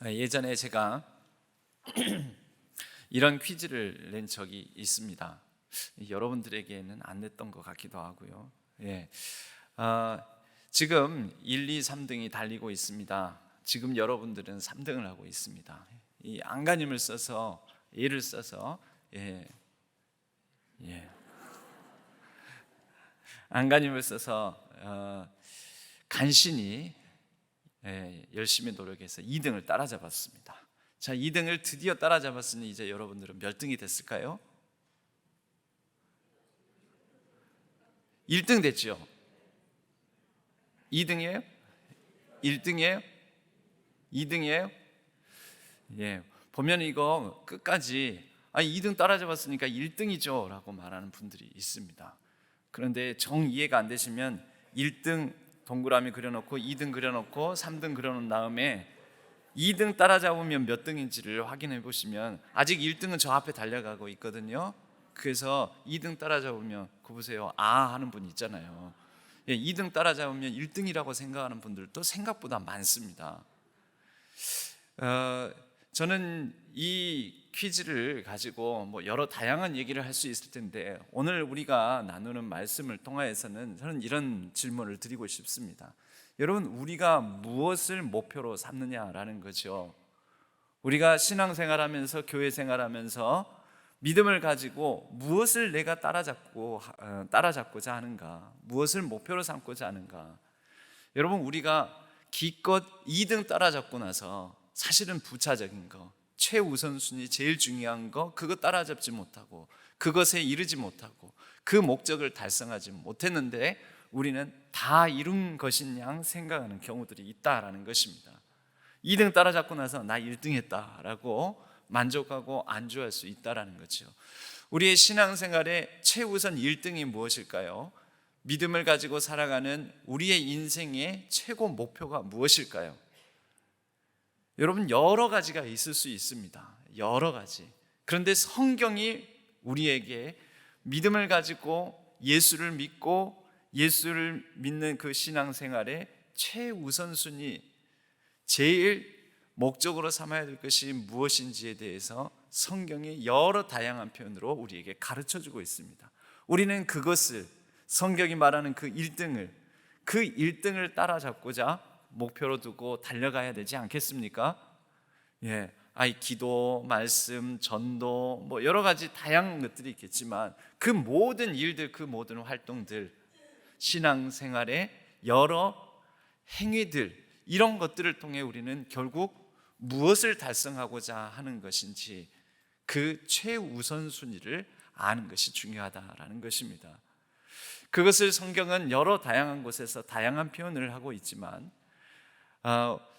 예전에 제가 이런 퀴즈를 낸 적이 있습니다. 여러분들에게는 안 냈던 것 같기도 하고요. 지금 1, 2, 3등이 달리고 있습니다. 지금 여러분들은 3등을 하고 있습니다. 이 안간힘을 써서, 애를 써서, 안간힘을 써서 간신히 열심히 노력해서 2등을 따라잡았습니다. 자, 2등을 드디어 따라잡았으니 이제 여러분들은 몇 등이 됐을까요? 1등 됐죠? 2등이에요? 1등이에요? 2등이에요? 보면 이거 끝까지 2등 따라잡았으니까 1등이죠 라고 말하는 분들이 있습니다. 그런데 정 이해가 안 되시면 1등 동그라미 그려놓고 2등 그려놓고 3등 그려놓은 다음에 2등 따라잡으면 몇 등인지를 확인해 보시면 아직 1등은 저 앞에 달려가고 있거든요. 그래서 2등 따라잡으면 그거 보세요, 하는 분 있잖아요. 2등 따라잡으면 1등이라고 생각하는 분들도 생각보다 많습니다. 저는 이 퀴즈를 가지고 여러 다양한 얘기를 할 수 있을 텐데 오늘 우리가 나누는 말씀을 통하여서는 저는 이런 질문을 드리고 싶습니다. 여러분, 우리가 무엇을 목표로 삼느냐라는 거죠. 우리가 신앙생활하면서, 교회 생활하면서 믿음을 가지고 무엇을 내가 따라잡고자 하는가, 무엇을 목표로 삼고자 하는가. 여러분, 우리가 기껏 2등 따라잡고 나서 사실은 부차적인 거, 최우선순위, 제일 중요한 거, 그거 따라잡지 못하고 그것에 이르지 못하고 그 목적을 달성하지 못했는데 우리는 다 이룬 것인 양 생각하는 경우들이 있다라는 것입니다. 2등 따라잡고 나서 나 1등 했다라고 만족하고 안주할 수 있다라는 거죠. 우리의 신앙생활의 최우선 1등이 무엇일까요? 믿음을 가지고 살아가는 우리의 인생의 최고 목표가 무엇일까요? 여러분, 여러 가지가 있을 수 있습니다. 여러 가지. 그런데 성경이 우리에게 믿음을 가지고 예수를 믿고 예수를 믿는 그 신앙생활의 최우선순위, 제일 목적으로 삼아야 될 것이 무엇인지에 대해서 성경이 여러 다양한 표현으로 우리에게 가르쳐주고 있습니다. 우리는 그것을, 성경이 말하는 그 1등을 따라잡고자 목표로 두고 달려가야 되지 않겠습니까? 기도, 말씀, 전도, 여러 가지 다양한 것들이 있겠지만 그 모든 일들, 그 모든 활동들, 신앙생활의 여러 행위들, 이런 것들을 통해 우리는 결국 무엇을 달성하고자 하는 것인지 그 최우선순위를 아는 것이 중요하다라는 것입니다. 그것을 성경은 여러 다양한 곳에서 다양한 표현을 하고 있지만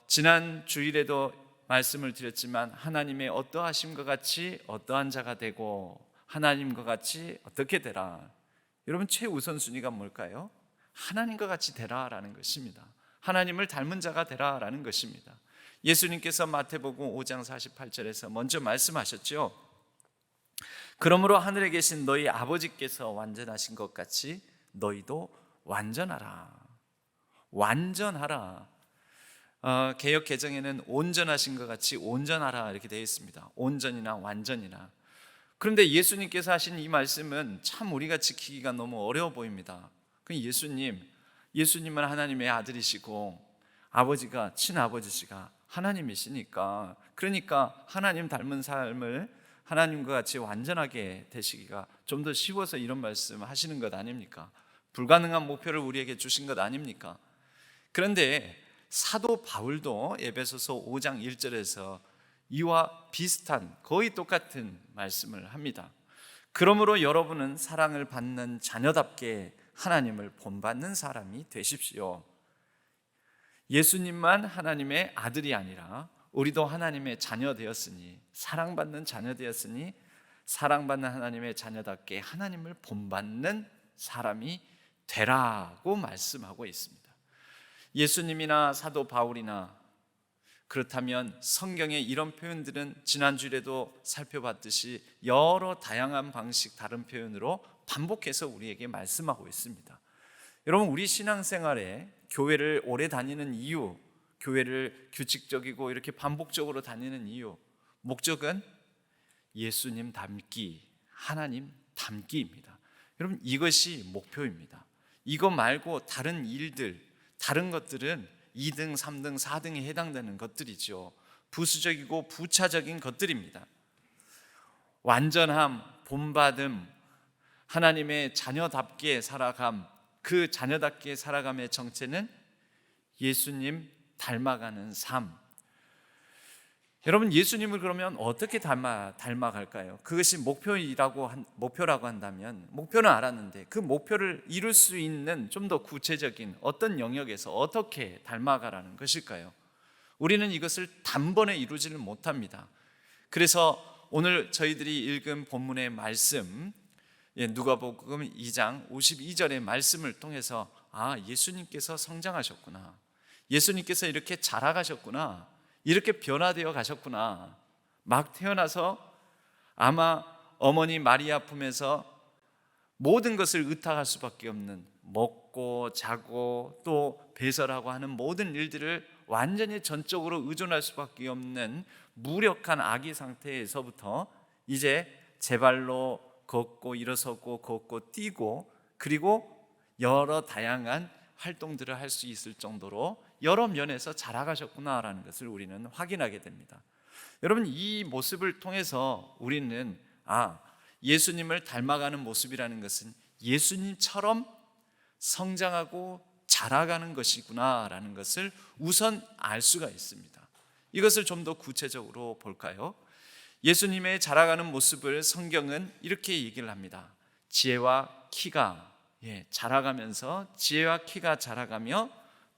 지난 주일에도 말씀을 드렸지만 하나님의 어떠하심과 같이 어떠한 자가 되고 하나님과 같이 어떻게 되라. 여러분, 최우선순위가 뭘까요? 하나님과 같이 되라라는 것입니다. 하나님을 닮은 자가 되라라는 것입니다. 예수님께서 마태복음 5장 48절에서 먼저 말씀하셨죠. 그러므로 하늘에 계신 너희 아버지께서 완전하신 것 같이 너희도 완전하라. 완전하라. 개역 개정에는 온전하신 것 같이 온전하라 이렇게 되어 있습니다. 온전이나 완전이나. 그런데 예수님께서 하신 이 말씀은 참 우리가 지키기가 너무 어려워 보입니다. 예수님은 하나님의 아들이시고 아버지가, 친아버지시가 하나님이시니까, 그러니까 하나님 닮은 삶을 하나님과 같이 완전하게 되시기가 좀 더 쉬워서 이런 말씀을 하시는 것 아닙니까? 불가능한 목표를 우리에게 주신 것 아닙니까? 그런데 사도 바울도 에베소서 5장 1절에서 이와 비슷한, 거의 똑같은 말씀을 합니다. 그러므로 여러분은 사랑을 받는 자녀답게 하나님을 본받는 사람이 되십시오. 예수님만 하나님의 아들이 아니라 우리도 하나님의 자녀 되었으니, 사랑받는 자녀 되었으니 사랑받는 하나님의 자녀답게 하나님을 본받는 사람이 되라고 말씀하고 있습니다. 예수님이나 사도 바울이나, 그렇다면 성경의 이런 표현들은 지난주에도 살펴봤듯이 여러 다양한 방식, 다른 표현으로 반복해서 우리에게 말씀하고 있습니다. 여러분, 우리 신앙생활에 교회를 오래 다니는 이유, 교회를 규칙적이고 이렇게 반복적으로 다니는 이유, 목적은 예수님 닮기, 하나님 닮기입니다. 여러분, 이것이 목표입니다. 이거 말고 다른 일들, 다른 것들은 2등, 3등, 4등에 해당되는 것들이죠. 부수적이고 부차적인 것들입니다. 완전함, 본받음, 하나님의 자녀답게 살아감, 그 자녀답게 살아감의 정체는 예수님 닮아가는 삶. 여러분, 예수님을 그러면 어떻게 닮아갈까요? 그것이 목표라고 한다면, 목표는 알았는데 그 목표를 이룰 수 있는 좀 더 구체적인 어떤 영역에서 어떻게 닮아가라는 것일까요? 우리는 이것을 단번에 이루지를 못합니다. 그래서 오늘 저희들이 읽은 본문의 말씀, 누가복음 2장 52절의 말씀을 통해서 예수님께서 성장하셨구나, 예수님께서 이렇게 자라가셨구나, 이렇게 변화되어 가셨구나, 막 태어나서 아마 어머니 마리아 품에서 모든 것을 의탁할 수밖에 없는, 먹고 자고 또 배설하고 하는 모든 일들을 완전히 전적으로 의존할 수밖에 없는 무력한 아기 상태에서부터 이제 제 발로 걷고 일어서고 걷고 뛰고, 그리고 여러 다양한 활동들을 할 수 있을 정도로 여러 면에서 자라가셨구나라는 것을 우리는 확인하게 됩니다. 여러분, 이 모습을 통해서 우리는 예수님을 닮아가는 모습이라는 것은 예수님처럼 성장하고 자라가는 것이구나라는 것을 우선 알 수가 있습니다. 이것을 좀 더 구체적으로 볼까요? 예수님의 자라가는 모습을 성경은 이렇게 얘기를 합니다. 지혜와 키가 자라가면서, 지혜와 키가 자라가며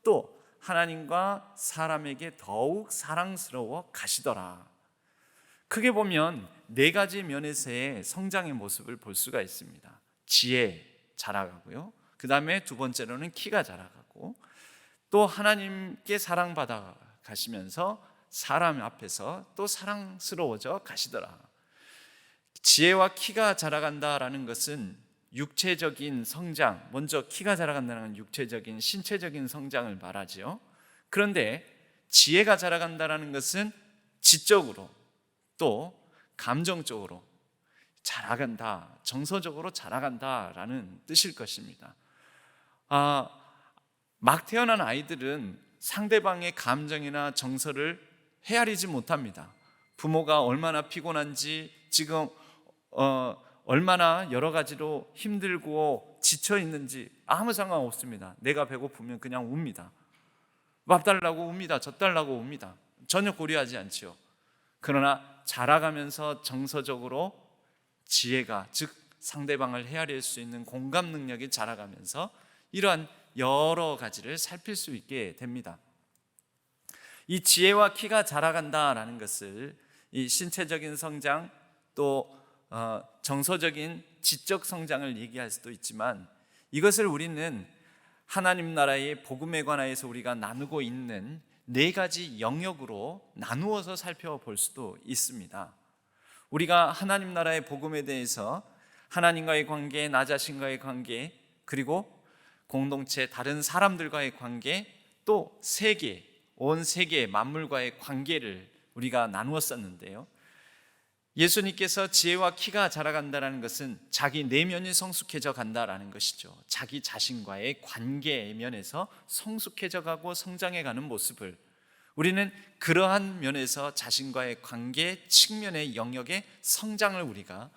또 하나님과 사람에게 더욱 사랑스러워 가시더라. 크게 보면 4가지 면에서의 성장의 모습을 볼 수가 있습니다. 지혜 자라가고요, 그 다음에 두 번째로는 키가 자라가고, 또 하나님께 사랑받아 가시면서 사람 앞에서 또 사랑스러워져 가시더라. 지혜와 키가 자라간다라는 것은 육체적인 성장, 먼저 키가 자라간다는 건 육체적인 신체적인 성장을 말하죠. 그런데 지혜가 자라간다는 것은 지적으로 또 감정적으로 자라간다, 정서적으로 자라간다라는 뜻일 것입니다. 막 태어난 아이들은 상대방의 감정이나 정서를 헤아리지 못합니다. 부모가 얼마나 피곤한지, 지금 얼마나 여러 가지로 힘들고 지쳐 있는지 아무 상관없습니다. 내가 배고프면 그냥 웁니다. 밥 달라고 웁니다. 젖 달라고 웁니다. 전혀 고려하지 않지요. 그러나 자라가면서 정서적으로 지혜가, 즉 상대방을 헤아릴 수 있는 공감 능력이 자라가면서 이러한 여러 가지를 살필 수 있게 됩니다. 이 지혜와 키가 자라간다라는 것을 이 신체적인 성장, 또 정서적인 지적 성장을 얘기할 수도 있지만, 이것을 우리는 하나님 나라의 복음에 관하여서 우리가 나누고 있는 4가지 영역으로 나누어서 살펴볼 수도 있습니다. 우리가 하나님 나라의 복음에 대해서 하나님과의 관계, 나 자신과의 관계, 그리고 공동체 다른 사람들과의 관계, 또 세계, 온 세계 만물과의 관계를 우리가 나누었었는데요, 예수님께서 지혜와 키가 자라간다는 것은 자기 내면이 성숙해져 간다라는 것이죠. 자기 자신과의 관계 면에서 성숙해져 가고 성장해 가는 모습을, 우리는 그러한 면에서 자신과의 관계 측면의 영역의 성장을 우리가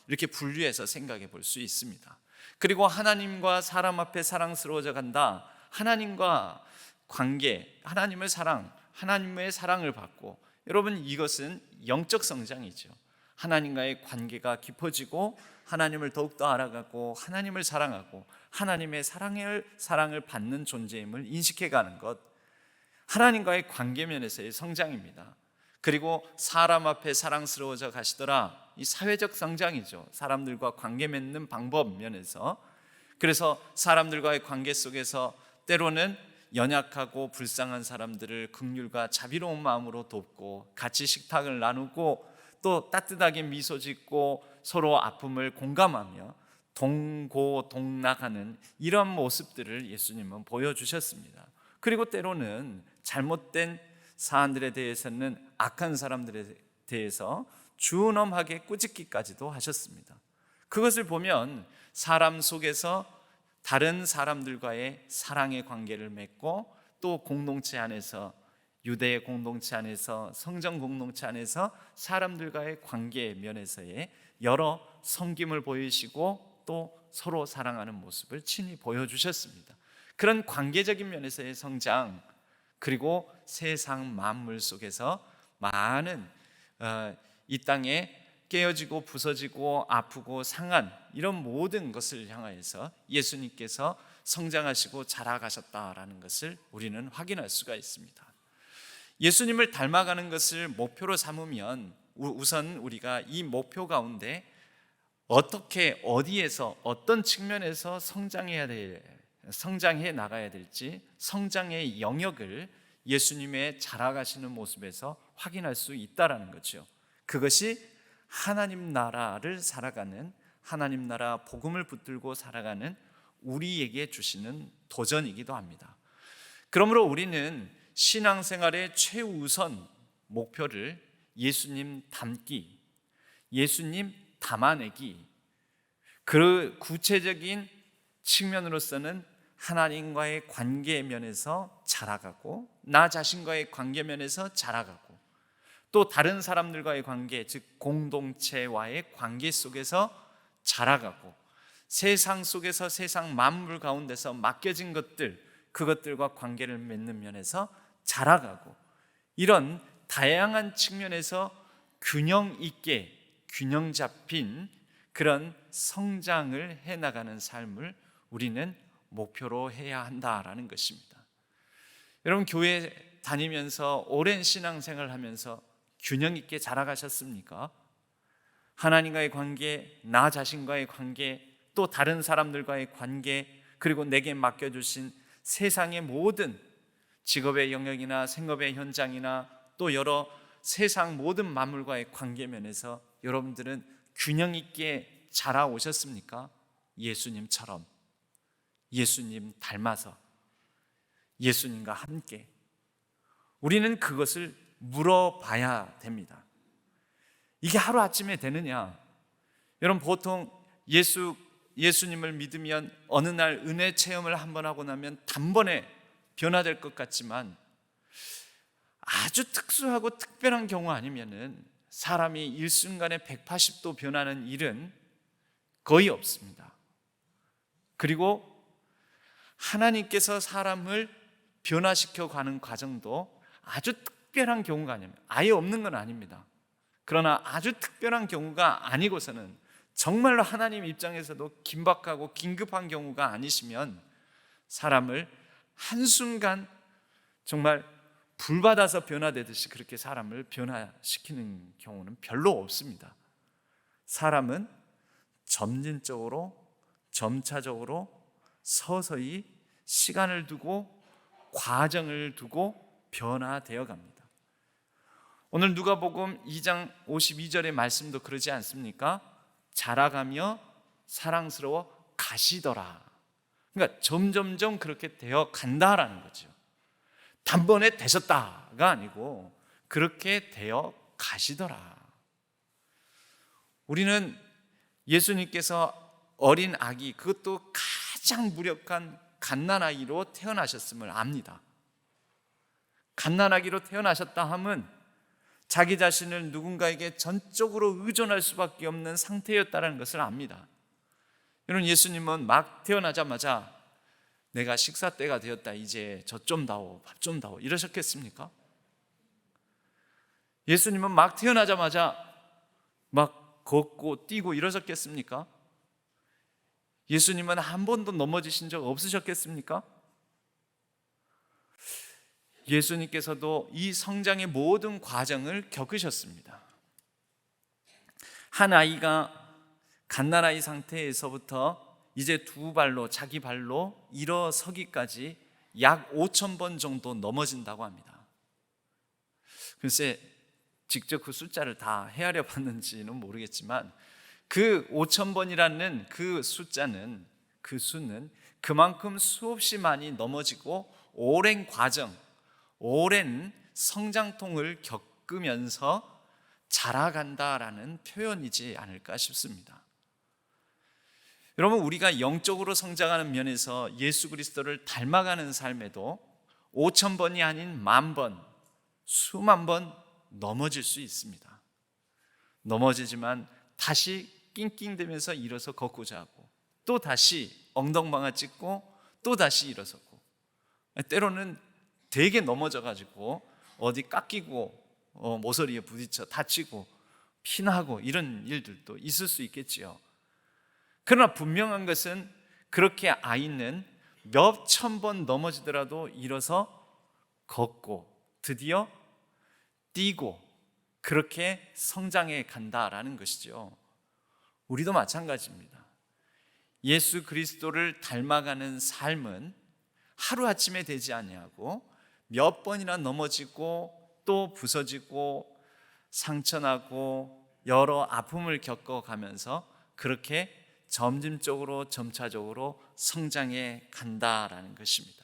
이렇게 분류해서 생각해 볼 수 있습니다. 그리고 하나님과 사람 앞에 사랑스러워져 간다. 하나님과 관계, 하나님의 사랑을 받고, 여러분, 이것은 영적 성장이죠. 하나님과의 관계가 깊어지고 하나님을 더욱더 알아가고 하나님을 사랑하고 하나님의 사랑을 받는 존재임을 인식해가는 것, 하나님과의 관계 면에서의 성장입니다. 그리고 사람 앞에 사랑스러워져 가시더라, 이 사회적 성장이죠. 사람들과 관계 맺는 방법 면에서. 그래서 사람들과의 관계 속에서 때로는 연약하고 불쌍한 사람들을 긍휼과 자비로운 마음으로 돕고, 같이 식탁을 나누고, 또 따뜻하게 미소 짓고 서로 아픔을 공감하며 동고동락하는 이런 모습들을 예수님은 보여주셨습니다. 그리고 때로는 잘못된 사안들에 대해서는 악한 사람들에 대해서 준엄하게 꾸짖기까지도 하셨습니다. 그것을 보면 사람 속에서 다른 사람들과의 사랑의 관계를 맺고 또 공동체 안에서, 유대 공동체 안에서, 성전 공동체 안에서 사람들과의 관계 면에서의 여러 섬김을 보이시고 또 서로 사랑하는 모습을 친히 보여주셨습니다. 그런 관계적인 면에서의 성장, 그리고 세상 만물 속에서 많은 이 땅에 깨어지고 부서지고 아프고 상한 이런 모든 것을 향하여서 예수님께서 성장하시고 자라가셨다라는 것을 우리는 확인할 수가 있습니다. 예수님을 닮아가는 것을 목표로 삼으면 우선 우리가 이 목표 가운데 어떻게, 어디에서, 어떤 측면에서 성장해 나가야 될지, 성장의 영역을 예수님의 자라가시는 모습에서 확인할 수 있다라는 거죠. 그것이 하나님 나라를 살아가는, 하나님 나라 복음을 붙들고 살아가는 우리에게 주시는 도전이기도 합니다. 그러므로 우리는 신앙생활의 최우선 목표를 예수님 닮기, 예수님 담아내기, 그 구체적인 측면으로서는 하나님과의 관계 면에서 자라가고, 나 자신과의 관계 면에서 자라가고, 또 다른 사람들과의 관계, 즉 공동체와의 관계 속에서 자라가고, 세상 속에서, 세상 만물 가운데서 맡겨진 것들, 그것들과 관계를 맺는 면에서 자라가고, 이런 다양한 측면에서 균형 있게, 균형 잡힌 그런 성장을 해나가는 삶을 우리는 목표로 해야 한다라는 것입니다. 여러분, 교회 다니면서 오랜 신앙생활을 하면서 균형 있게 자라가셨습니까? 하나님과의 관계, 나 자신과의 관계, 또 다른 사람들과의 관계, 그리고 내게 맡겨주신 세상의 모든 직업의 영역이나 생업의 현장이나 또 여러 세상 모든 만물과의 관계 면에서 여러분들은 균형 있게 자라오셨습니까? 예수님처럼, 예수님 닮아서, 예수님과 함께. 우리는 그것을 물어봐야 됩니다. 이게 하루아침에 되느냐? 여러분, 보통 예수님을 믿으면 어느 날 은혜 체험을 한번 하고 나면 단번에 변화될 것 같지만, 아주 특수하고 특별한 경우 아니면은 사람이 일순간에 180도 변하는 일은 거의 없습니다. 그리고 하나님께서 사람을 변화시켜 가는 과정도 아주 특별한 경우가 아니면 아예 없는 건 아닙니다. 그러나 아주 특별한 경우가 아니고서는, 정말로 하나님 입장에서도 긴박하고 긴급한 경우가 아니시면 사람을 한순간 정말 불받아서 변화되듯이 그렇게 사람을 변화시키는 경우는 별로 없습니다. 사람은 점진적으로, 점차적으로, 서서히 시간을 두고 과정을 두고 변화되어 갑니다. 오늘 누가복음 2장 52절의 말씀도 그러지 않습니까? 자라가며 사랑스러워 가시더라. 그러니까 점점점 그렇게 되어 간다라는 거죠. 단번에 되셨다가 아니고 그렇게 되어 가시더라. 우리는 예수님께서 어린 아기, 그것도 가장 무력한 갓난아기로 태어나셨음을 압니다. 갓난아기로 태어나셨다 함은 자기 자신을 누군가에게 전적으로 의존할 수밖에 없는 상태였다는 것을 압니다. 여러분, 예수님은 막 태어나자마자 내가 식사 때가 되었다, 이제 젖 좀 다오, 밥 좀 다오, 이러셨겠습니까? 예수님은 막 태어나자마자 막 걷고 뛰고 이러셨겠습니까? 예수님은 한 번도 넘어지신 적 없으셨겠습니까? 예수님께서도 이 성장의 모든 과정을 겪으셨습니다. 한 아이가 갓난아이 상태에서부터 이제 두 발로, 자기 발로 일어서기까지 약 5,000번 정도 넘어진다고 합니다. 글쎄, 직접 그 숫자를 다 헤아려 봤는지는 모르겠지만 그 5,000번이라는 그 숫자는, 그 수는 그만큼 수없이 많이 넘어지고 오랜 과정, 오랜 성장통을 겪으면서 자라간다라는 표현이지 않을까 싶습니다. 여러분, 우리가 영적으로 성장하는 면에서 예수 그리스도를 닮아가는 삶에도 5,000번이 아닌 10,000번, 수만 번 넘어질 수 있습니다. 넘어지지만 다시 낑낑대면서 일어서 걷고자 하고, 또 다시 엉덩방아 찍고, 또 다시 일어서고, 때로는 되게 넘어져가지고 어디 깎이고 모서리에 부딪혀 다치고 피나고 이런 일들도 있을 수 있겠지요. 그러나 분명한 것은 그렇게 아이는 몇 천 번 넘어지더라도 일어서 걷고 드디어 뛰고 그렇게 성장해 간다라는 것이죠. 우리도 마찬가지입니다. 예수 그리스도를 닮아가는 삶은 하루아침에 되지 아니하고 몇 번이나 넘어지고 또 부서지고 상처나고 여러 아픔을 겪어가면서 그렇게 점진적으로 점차적으로 성장해 간다라는 것입니다.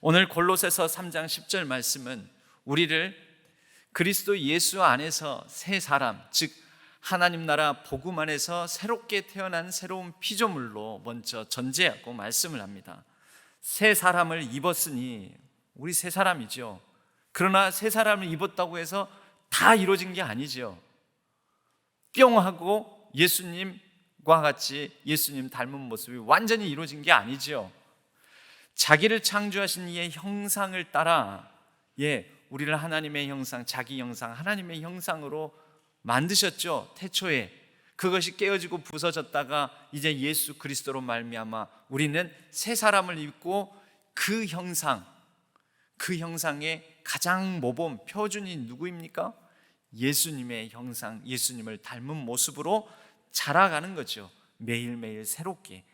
오늘 골로새서 3장 10절 말씀은 우리를 그리스도 예수 안에서 새 사람, 즉 하나님 나라 복음 안에서 새롭게 태어난 새로운 피조물로 먼저 전제하고 말씀을 합니다. 새 사람을 입었으니, 우리 새 사람이죠. 그러나 새 사람을 입었다고 해서 다 이루어진 게 아니죠. 뿅 하고 예수님과 같이 예수님 닮은 모습이 완전히 이루어진 게 아니죠. 자기를 창조하신 이의 형상을 따라 우리를 하나님의 형상, 자기 형상, 하나님의 형상으로 만드셨죠. 태초에 그것이 깨어지고 부서졌다가 이제 예수 그리스도로 말미암아 우리는 새 사람을 입고 그 형상의 가장 모범 표준이 누구입니까? 예수님의 형상, 예수님을 닮은 모습으로 자라가는 거죠. 매일매일 새롭게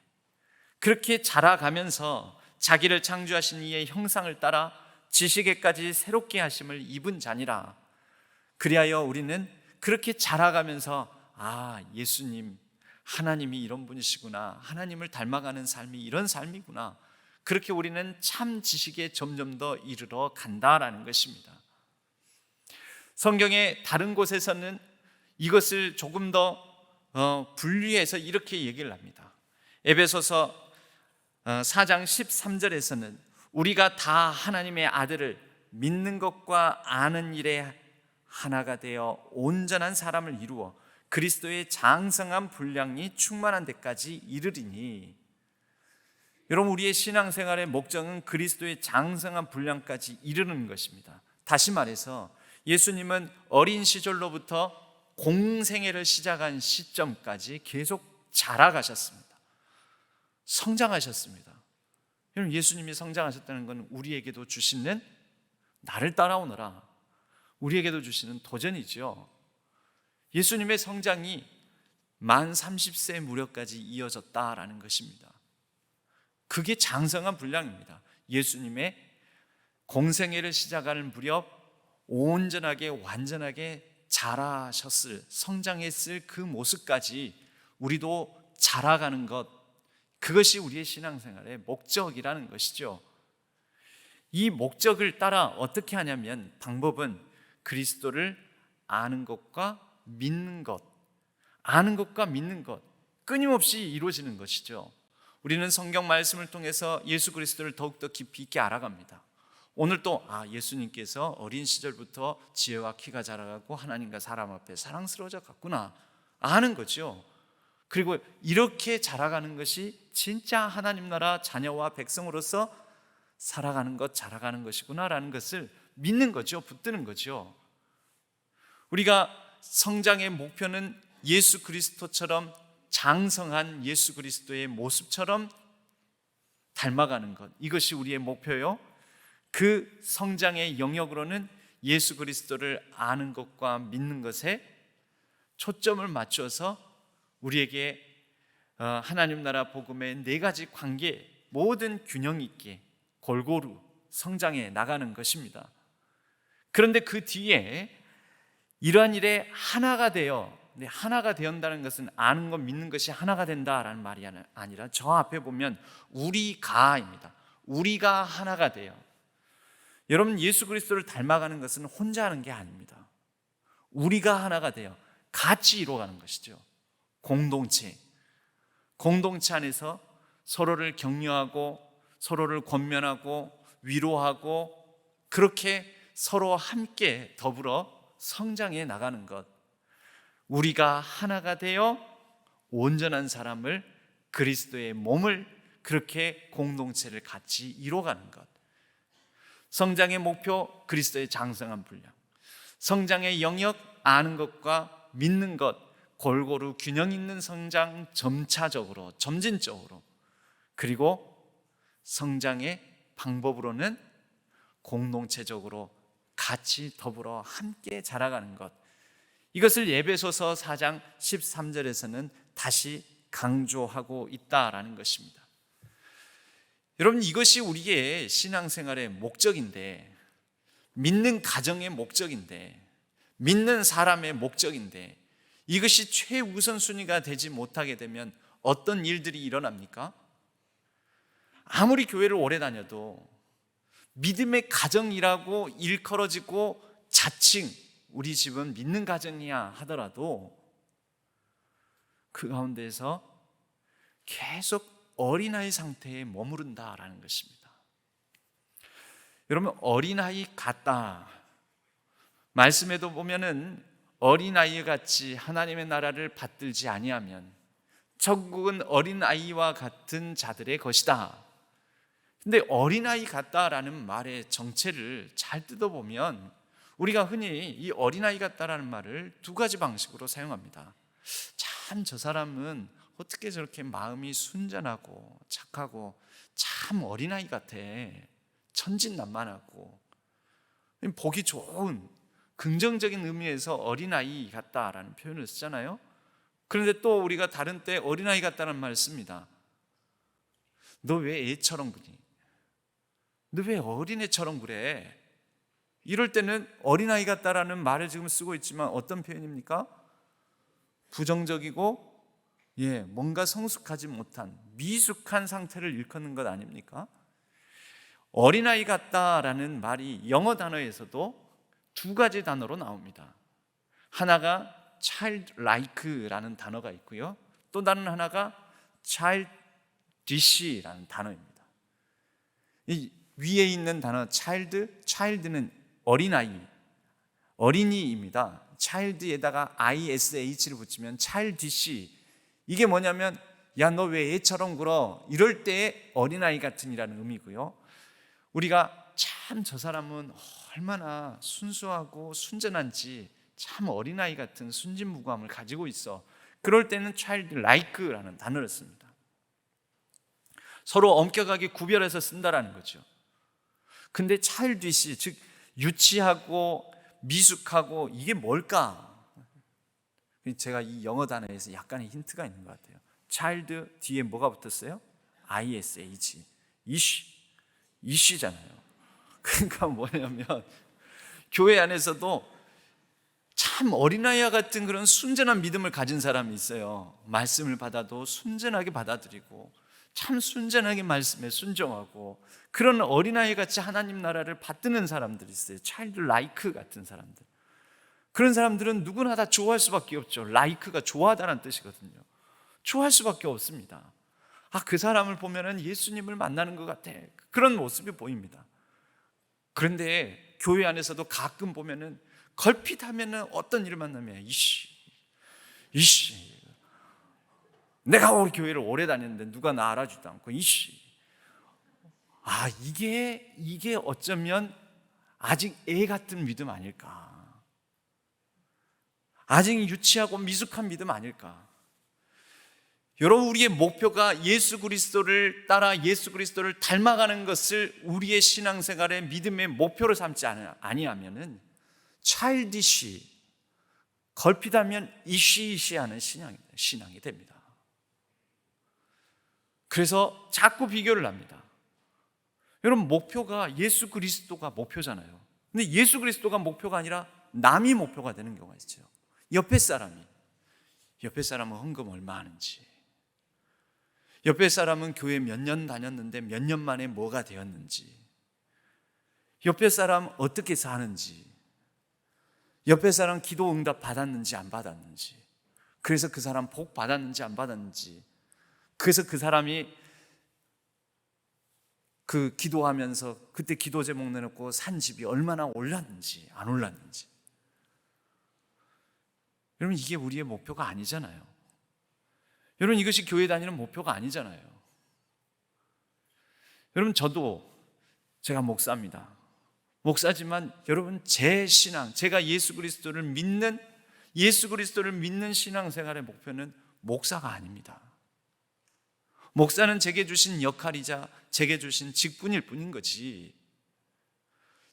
그렇게 자라가면서 자기를 창조하신 이의 형상을 따라 지식에까지 새롭게 하심을 입은 자니라. 그리하여 우리는 그렇게 자라가면서 예수님, 하나님이 이런 분이시구나, 하나님을 닮아가는 삶이 이런 삶이구나, 그렇게 우리는 참 지식에 점점 더 이르러 간다라는 것입니다. 성경의 다른 곳에서는 이것을 조금 더 분리해서 이렇게 얘기를 합니다. 에베소서 4장 13절에서는 우리가 다 하나님의 아들을 믿는 것과 아는 일에 하나가 되어 온전한 사람을 이루어 그리스도의 장성한 분량이 충만한 데까지 이르리니. 여러분, 우리의 신앙생활의 목적은 그리스도의 장성한 분량까지 이르는 것입니다. 다시 말해서 예수님은 어린 시절로부터 공생애를 시작한 시점까지 계속 자라가셨습니다. 성장하셨습니다. 여러분, 예수님이 성장하셨다는 건 우리에게도 주시는, 나를 따라오너라, 우리에게도 주시는 도전이죠. 예수님의 성장이 만 30세 무렵까지 이어졌다라는 것입니다. 그게 장성한 분량입니다. 예수님의 공생애를 시작하는 무렵 온전하게 완전하게 자라셨을, 성장했을 그 모습까지 우리도 자라가는 것, 그것이 우리의 신앙생활의 목적이라는 것이죠. 이 목적을 따라 어떻게 하냐면 방법은 그리스도를 아는 것과 믿는 것, 아는 것과 믿는 것, 끊임없이 이루어지는 것이죠. 우리는 성경 말씀을 통해서 예수 그리스도를 더욱더 깊이 있게 알아갑니다. 오늘 또 예수님께서 어린 시절부터 지혜와 키가 자라가고 하나님과 사람 앞에 사랑스러워져 갔구나 아는 거죠. 그리고 이렇게 자라가는 것이 진짜 하나님 나라 자녀와 백성으로서 살아가는 것, 자라가는 것이구나라는 것을 믿는 거죠. 붙드는 거죠. 우리가 성장의 목표는 예수 그리스도처럼 장성한 예수 그리스도의 모습처럼 닮아가는 것, 이것이 우리의 목표요. 그 성장의 영역으로는 예수 그리스도를 아는 것과 믿는 것에 초점을 맞춰서 우리에게 하나님 나라 복음의 4가지 관계, 모든 균형 있게 골고루 성장해 나가는 것입니다. 그런데 그 뒤에 이러한 일에 하나가 되어, 하나가 되었다는 것은 아는 것, 믿는 것이 하나가 된다라는 말이 아니라 저 앞에 보면 우리가입니다. 우리가 하나가 돼요. 여러분, 예수 그리스도를 닮아가는 것은 혼자 하는 게 아닙니다. 우리가 하나가 돼요. 같이 이루어가는 것이죠. 공동체 안에서 서로를 격려하고 서로를 권면하고 위로하고 그렇게 서로 함께 더불어 성장해 나가는 것. 우리가 하나가 되어 온전한 사람을, 그리스도의 몸을, 그렇게 공동체를 같이 이루어가는 것. 성장의 목표, 그리스도의 장성한 분량. 성장의 영역, 아는 것과 믿는 것, 골고루 균형 있는 성장, 점차적으로, 점진적으로. 그리고 성장의 방법으로는 공동체적으로 같이 더불어 함께 자라가는 것. 이것을 에베소서 4장 13절에서는 다시 강조하고 있다라는 것입니다. 여러분, 이것이 우리의 신앙생활의 목적인데, 믿는 가정의 목적인데, 믿는 사람의 목적인데, 이것이 최우선순위가 되지 못하게 되면 어떤 일들이 일어납니까? 아무리 교회를 오래 다녀도 믿음의 가정이라고 일컬어지고 자칭 우리 집은 믿는 가정이야 하더라도 그 가운데서 계속 어린아이 상태에 머무른다라는 것입니다. 여러분, 어린아이 같다. 말씀에도 보면은 어린아이 같이 하나님의 나라를 받들지 아니하면 천국은 어린아이와 같은 자들의 것이다. 근데 어린아이 같다라는 말의 정체를 잘 뜯어보면 우리가 흔히 이 어린아이 같다라는 말을 두 가지 방식으로 사용합니다. 참 저 사람은 어떻게 저렇게 마음이 순전하고 착하고 참 어린아이 같아, 천진난만하고 보기 좋은 긍정적인 의미에서 어린아이 같다라는 표현을 쓰잖아요. 그런데 또 우리가 다른 때 어린아이 같다는 말을 씁니다. 너 왜 애처럼 그니? 너 왜 어린애처럼 그래? 이럴 때는 어린아이 같다라는 말을 지금 쓰고 있지만 어떤 표현입니까? 부정적이고 뭔가 성숙하지 못한 미숙한 상태를 일컫는 것 아닙니까? 어린아이 같다라는 말이 영어 단어에서도 두 가지 단어로 나옵니다. 하나가 childlike라는 단어가 있고요, 또 다른 하나가 childish라는 단어입니다. 이 위에 있는 단어 child는 어린아이, 어린이입니다. child에다가 ish를 붙이면 childish. 이게 뭐냐면 야, 너 왜 애처럼 굴어? 이럴 때의 어린아이 같은이라는 의미고요, 우리가 참 저 사람은 얼마나 순수하고 순전한지 참 어린아이 같은 순진무구함을 가지고 있어, 그럴 때는 childlike라는 단어를 씁니다. 서로 엄격하게 구별해서 쓴다라는 거죠. 근데 childish, 즉 유치하고 미숙하고, 이게 뭘까? 제가 이 영어 단어에서 약간의 힌트가 있는 것 같아요. child 뒤에 뭐가 붙었어요? ish, 이시잖아요. 그러니까 뭐냐면 교회 안에서도 참 어린아이와 같은 그런 순전한 믿음을 가진 사람이 있어요. 말씀을 받아도 순전하게 받아들이고 참 순전하게 말씀에 순종하고 그런 어린아이 같이 하나님 나라를 받드는 사람들이 있어요. childlike 같은 사람들. 그런 사람들은 누구나 다 좋아할 수밖에 없죠. like가 좋아하다는 뜻이거든요. 좋아할 수밖에 없습니다. 그 사람을 보면은 예수님을 만나는 것 같아, 그런 모습이 보입니다. 그런데 교회 안에서도 가끔 보면은 걸핏하면은 어떤 일을 만나면 이씨 내가 우리 교회를 오래 다녔는데 누가 나 알아주지도 않고 이씨. 이게 어쩌면 아직 애 같은 믿음 아닐까, 아직 유치하고 미숙한 믿음 아닐까. 여러분, 우리의 목표가 예수 그리스도를 따라 예수 그리스도를 닮아가는 것을 우리의 신앙생활의 믿음의 목표로 삼지 아니하면은 childish, 걸핏하면 이시하는 신앙이 됩니다. 그래서 자꾸 비교를 합니다. 여러분, 목표가 예수 그리스도가 목표잖아요. 근데 예수 그리스도가 목표가 아니라 남이 목표가 되는 경우가 있죠. 옆에 사람은 헌금 얼마 하는지, 옆에 사람은 교회 몇 년 다녔는데 몇 년 만에 뭐가 되었는지, 옆에 사람 어떻게 사는지, 옆에 사람 기도 응답 받았는지 안 받았는지, 그래서 그 사람 복 받았는지 안 받았는지, 그래서 그 사람이 그 기도하면서 그때 기도 제목 내놓고 산 집이 얼마나 올랐는지 안 올랐는지. 여러분, 이게 우리의 목표가 아니잖아요. 여러분, 이것이 교회 다니는 목표가 아니잖아요. 여러분, 제가 목사입니다. 목사지만 여러분, 제 신앙, 제가 예수 그리스도를 믿는 신앙생활의 목표는 목사가 아닙니다. 목사는 제게 주신 역할이자 제게 주신 직분일 뿐인 거지,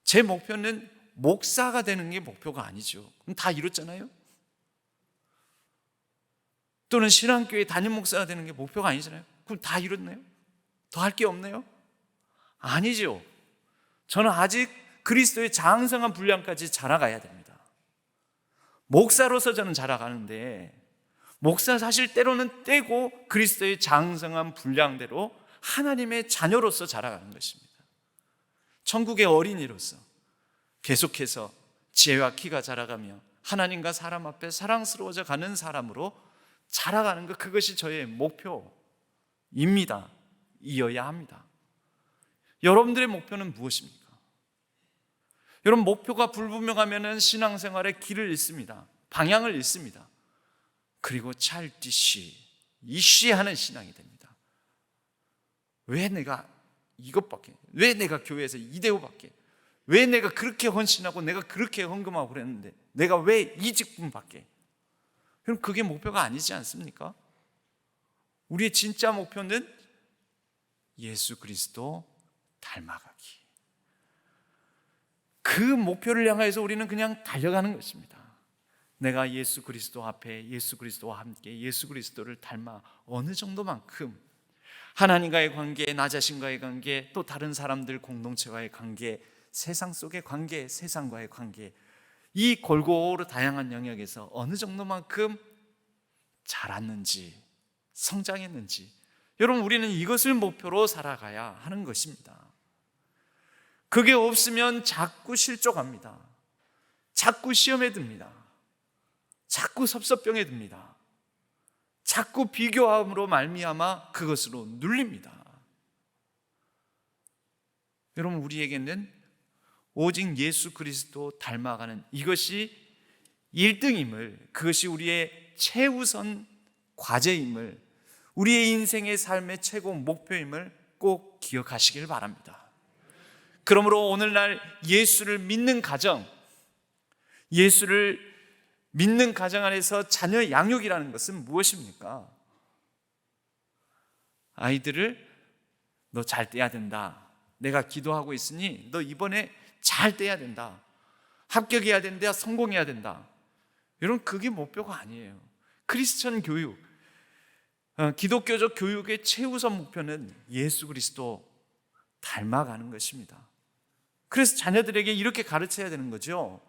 제 목표는 목사가 되는 게 목표가 아니죠. 그럼 다 이뤘잖아요. 또는 신앙교회 담임 목사가 되는 게 목표가 아니잖아요. 그럼 다 이뤘나요? 더 할 게 없나요? 아니죠. 저는 아직 그리스도의 장성한 분량까지 자라가야 됩니다. 목사로서 저는 자라가는데, 목사 사실 때로는 떼고 그리스도의 장성한 분량대로 하나님의 자녀로서 자라가는 것입니다. 천국의 어린이로서 계속해서 지혜와 키가 자라가며 하나님과 사람 앞에 사랑스러워져 가는 사람으로 자라가는 것, 그것이 저의 목표입니다. 이어야 합니다. 여러분들의 목표는 무엇입니까? 여러분, 목표가 불분명하면 신앙생활의 길을 잃습니다. 방향을 잃습니다. 그리고 찰디시 이시하는 신앙이 됩니다. 왜 내가 이것밖에, 왜 내가 교회에서 이대호밖에, 왜 내가 그렇게 헌신하고 내가 그렇게 헌금하고 그랬는데 내가 왜 이 직분밖에. 그럼 그게 목표가 아니지 않습니까? 우리의 진짜 목표는 예수 그리스도 닮아가기. 그 목표를 향해서 우리는 그냥 달려가는 것입니다. 내가 예수 그리스도 앞에, 예수 그리스도와 함께 예수 그리스도를 닮아 어느 정도만큼 하나님과의 관계, 나 자신과의 관계, 또 다른 사람들 공동체와의 관계, 세상 속의 관계, 세상과의 관계, 이 골고루 다양한 영역에서 어느 정도만큼 자랐는지, 성장했는지, 여러분, 우리는 이것을 목표로 살아가야 하는 것입니다. 그게 없으면 자꾸 실족합니다. 자꾸 시험에 듭니다. 자꾸 섭섭병에 듭니다. 자꾸 비교함으로 말미암아 그것으로 눌립니다. 여러분, 우리에게는 오직 예수 그리스도 닮아가는 이것이 1등임을, 그것이 우리의 최우선 과제임을, 우리의 인생의 삶의 최고 목표임을 꼭 기억하시길 바랍니다. 그러므로 오늘날 예수를 믿는 가정, 예수를 믿는 가정 안에서 자녀 양육이라는 것은 무엇입니까? 아이들을 너 잘 떼야 된다. 내가 기도하고 있으니 너 이번에 잘 떼야 된다. 합격해야 된다. 성공해야 된다. 여러분, 그게 목표가 아니에요. 크리스천 교육, 기독교적 교육의 최우선 목표는 예수 그리스도 닮아가는 것입니다. 그래서 자녀들에게 이렇게 가르쳐야 되는 거죠.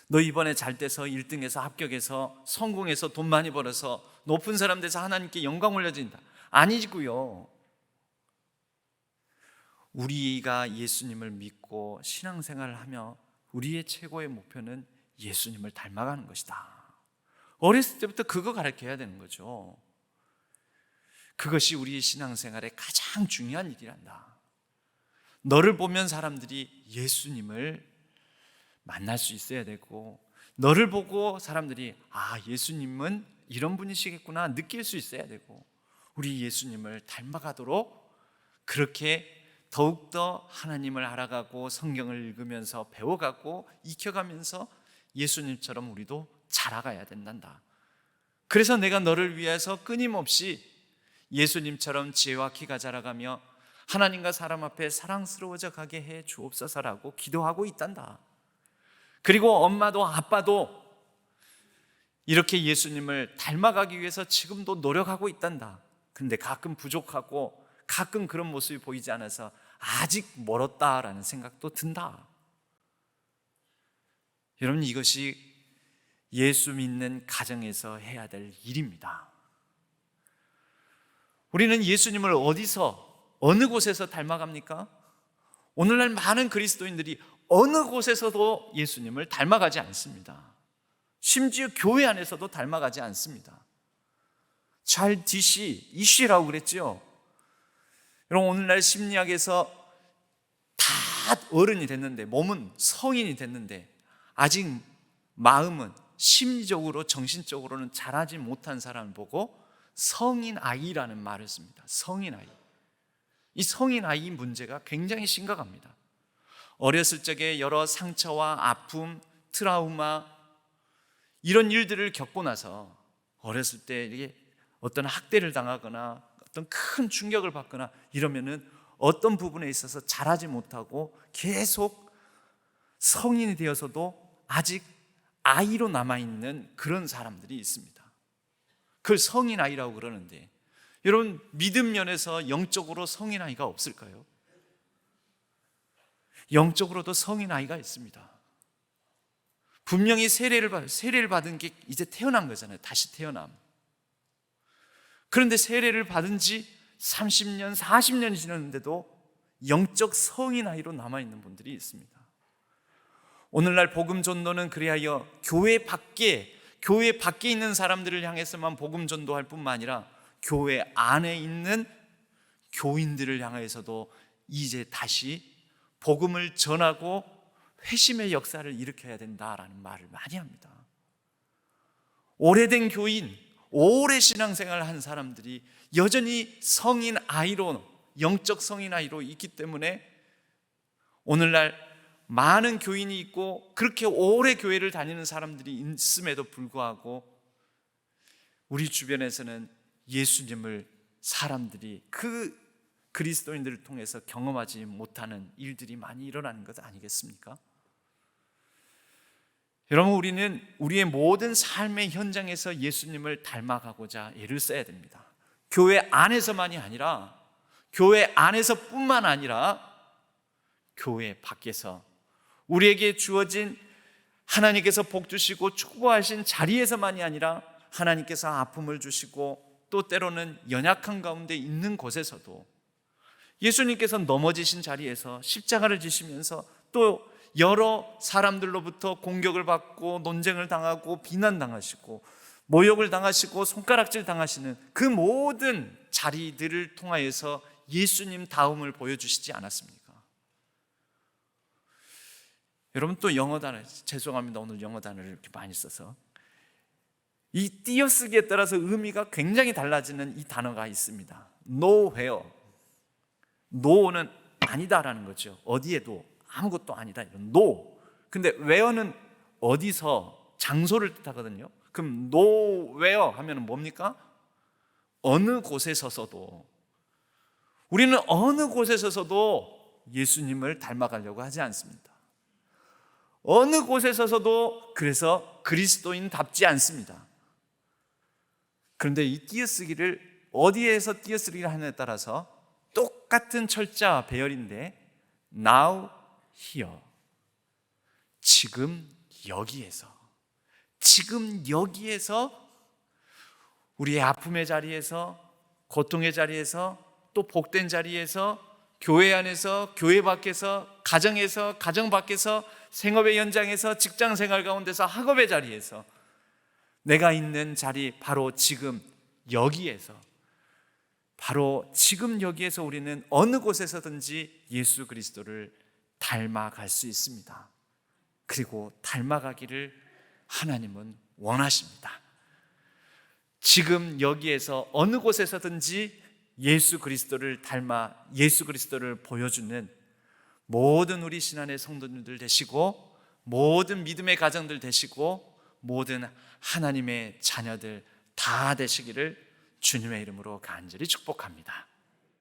너 이번에 잘 돼서 1등해서 합격해서 성공해서 돈 많이 벌어서 높은 사람 돼서 하나님께 영광 올려진다. 아니고요. 우리가 예수님을 믿고 신앙생활을 하며 우리의 최고의 목표는 예수님을 닮아가는 것이다. 어렸을 때부터 그거 가르쳐야 되는 거죠. 그것이 우리의 신앙생활의 가장 중요한 일이란다. 너를 보면 사람들이 예수님을 만날 수 있어야 되고, 너를 보고 사람들이 예수님은 이런 분이시겠구나 느낄 수 있어야 되고, 우리 예수님을 닮아가도록 그렇게 더욱더 하나님을 알아가고 성경을 읽으면서 배워가고 익혀가면서 예수님처럼 우리도 자라가야 된단다. 그래서 내가 너를 위해서 끊임없이 예수님처럼 지혜와 키가 자라가며 하나님과 사람 앞에 사랑스러워져 가게 해 주옵소서라고 기도하고 있단다. 그리고 엄마도 아빠도 이렇게 예수님을 닮아가기 위해서 지금도 노력하고 있단다. 근데 가끔 부족하고 가끔 그런 모습이 보이지 않아서 아직 멀었다라는 생각도 든다. 여러분, 이것이 예수 믿는 가정에서 해야 될 일입니다. 우리는 예수님을 어디서, 어느 곳에서 닮아갑니까? 오늘날 많은 그리스도인들이 어느 곳에서도 예수님을 닮아가지 않습니다. 심지어 교회 안에서도 닮아가지 않습니다. child DC, 이슈라고 그랬죠. 여러분, 오늘날 심리학에서 다 어른이 됐는데, 몸은 성인이 됐는데 아직 마음은 심리적으로 정신적으로는 자라지 못한 사람을 보고 성인 아이라는 말을 씁니다. 성인 아이. 이 성인 아이 문제가 굉장히 심각합니다. 어렸을 적에 여러 상처와 아픔, 트라우마 이런 일들을 겪고 나서 어렸을 때 이게 어떤 학대를 당하거나 어떤 큰 충격을 받거나 이러면은 어떤 부분에 있어서 자라지 못하고 계속 성인이 되어서도 아직 아이로 남아있는 그런 사람들이 있습니다. 그걸 성인 아이라고 그러는데, 여러분, 믿음 면에서 영적으로 성인 아이가 없을까요? 영적으로도 성인 아이가 있습니다. 분명히 세례를 받은 게 이제 태어난 거잖아요. 다시 태어남. 그런데 세례를 받은 지 30년, 40년이 지났는데도 영적 성인 아이로 남아있는 분들이 있습니다. 오늘날 복음 전도는 그리하여 교회 밖에 있는 사람들을 향해서만 복음 전도할 뿐만 아니라 교회 안에 있는 교인들을 향해서도 이제 다시 복음을 전하고 회심의 역사를 일으켜야 된다라는 말을 많이 합니다. 오래된 교인, 오래 신앙생활을 한 사람들이 여전히 성인 아이로, 영적 성인 아이로 있기 때문에 오늘날 많은 교인이 있고 그렇게 오래 교회를 다니는 사람들이 있음에도 불구하고 우리 주변에서는 예수님을 사람들이 그 그리스도인들을 통해서 경험하지 못하는 일들이 많이 일어나는 것 아니겠습니까? 여러분, 우리는 우리의 모든 삶의 현장에서 예수님을 닮아가고자 애를 써야 됩니다. 교회 안에서만이 아니라, 교회 안에서뿐만 아니라 교회 밖에서 우리에게 주어진 하나님께서 복 주시고 축복하신 자리에서만이 아니라 하나님께서 아픔을 주시고 또 때로는 연약한 가운데 있는 곳에서도 예수님께서 넘어지신 자리에서 십자가를 지시면서 또 여러 사람들로부터 공격을 받고 논쟁을 당하고 비난당하시고 모욕을 당하시고 손가락질 당하시는 그 모든 자리들을 통하여서 예수님 다움을 보여주시지 않았습니까? 여러분, 또 영어 단어, 죄송합니다. 오늘 영어 단어를 이렇게 많이 써서 이 띄어쓰기에 따라서 의미가 굉장히 달라지는 이 단어가 있습니다. nowhere. no는 아니다라는 거죠. 어디에도 아무것도 아니다. no. 근데 where는 어디서, 장소를 뜻하거든요. 그럼 nowhere 하면 뭡니까? 어느 곳에 서서도, 우리는 어느 곳에 서서도 예수님을 닮아가려고 하지 않습니다. 어느 곳에 서서도 그래서 그리스도인답지 않습니다. 그런데 이 띄어쓰기를 어디에서 띄어쓰기를 하느냐에 따라서 똑같은 철자 배열인데 now, here, 지금 여기에서, 지금 여기에서 우리의 아픔의 자리에서, 고통의 자리에서, 또 복된 자리에서, 교회 안에서, 교회 밖에서, 가정에서, 가정 밖에서, 생업의 현장에서, 직장 생활 가운데서, 학업의 자리에서, 내가 있는 자리 바로 지금 여기에서, 바로 지금 여기에서 우리는 어느 곳에서든지 예수 그리스도를 닮아갈 수 있습니다. 그리고 닮아가기를 하나님은 원하십니다. 지금 여기에서 어느 곳에서든지 예수 그리스도를 닮아 예수 그리스도를 보여주는 모든 우리 신안의 성도님들 되시고, 모든 믿음의 가정들 되시고, 모든 하나님의 자녀들 다 되시기를 주님의 이름으로 간절히 축복합니다.